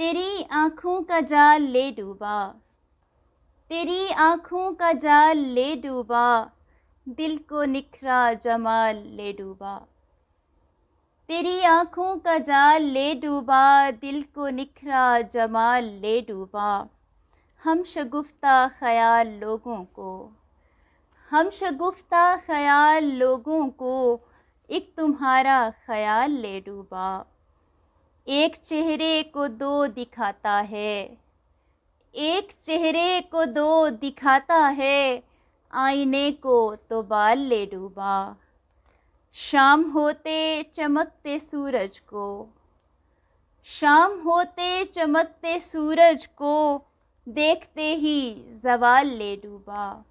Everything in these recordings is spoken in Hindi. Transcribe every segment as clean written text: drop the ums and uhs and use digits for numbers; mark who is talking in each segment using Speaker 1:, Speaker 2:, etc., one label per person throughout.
Speaker 1: तेरी आँखों का जाल ले डूबा, तेरी आँखों का जाल ले डूबा, दिल को निखरा जमाल ले डूबा। तेरी आँखों का जाल ले डूबा, दिल को निखरा जमाल ले डूबा। हम शगुफ्ता ख़याल लोगों को, हम शगुफ्ता ख़याल लोगों को, एक तुम्हारा ख़याल ले डूबा। एक चेहरे को दो दिखाता है, एक चेहरे को दो दिखाता है, आईने को तो बाल ले डूबा। शाम होते चमकते सूरज को, शाम होते चमकते सूरज को, देखते ही ज़वाल ले डूबा।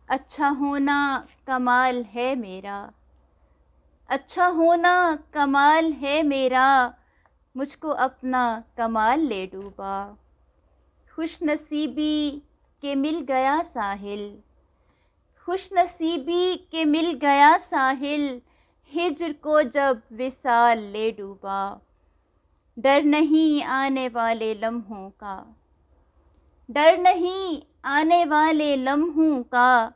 Speaker 1: अच्छा होना कमाल है मेरा, अच्छा होना कमाल है मेरा, मुझको अपना कमाल ले डूबा। खुशनसीबी के मिल गया साहिल, खुशनसीबी के मिल गया साहिल, हिज्र को जब विसाल ले डूबा। डर नहीं आने वाले लम्हों का, डर नहीं आने वाले लम्हों का,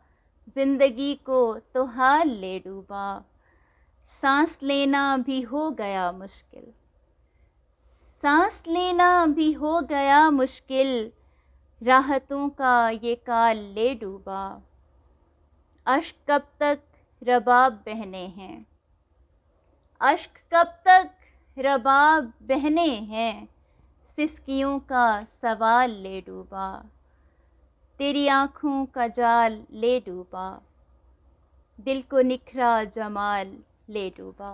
Speaker 1: जिंदगी को तो हाल ले डूबा। सांस लेना भी हो गया मुश्किल, सांस लेना भी हो गया मुश्किल, राहतों का ये काल ले डूबा। अश्क कब तक रबाब बहने हैं, अश्क कब तक रबाब बहने हैं, सिसकियों का सवाल ले डूबा। तेरी आँखों का जाल ले डूबा, दिल को निखरा जमाल ले डूबा।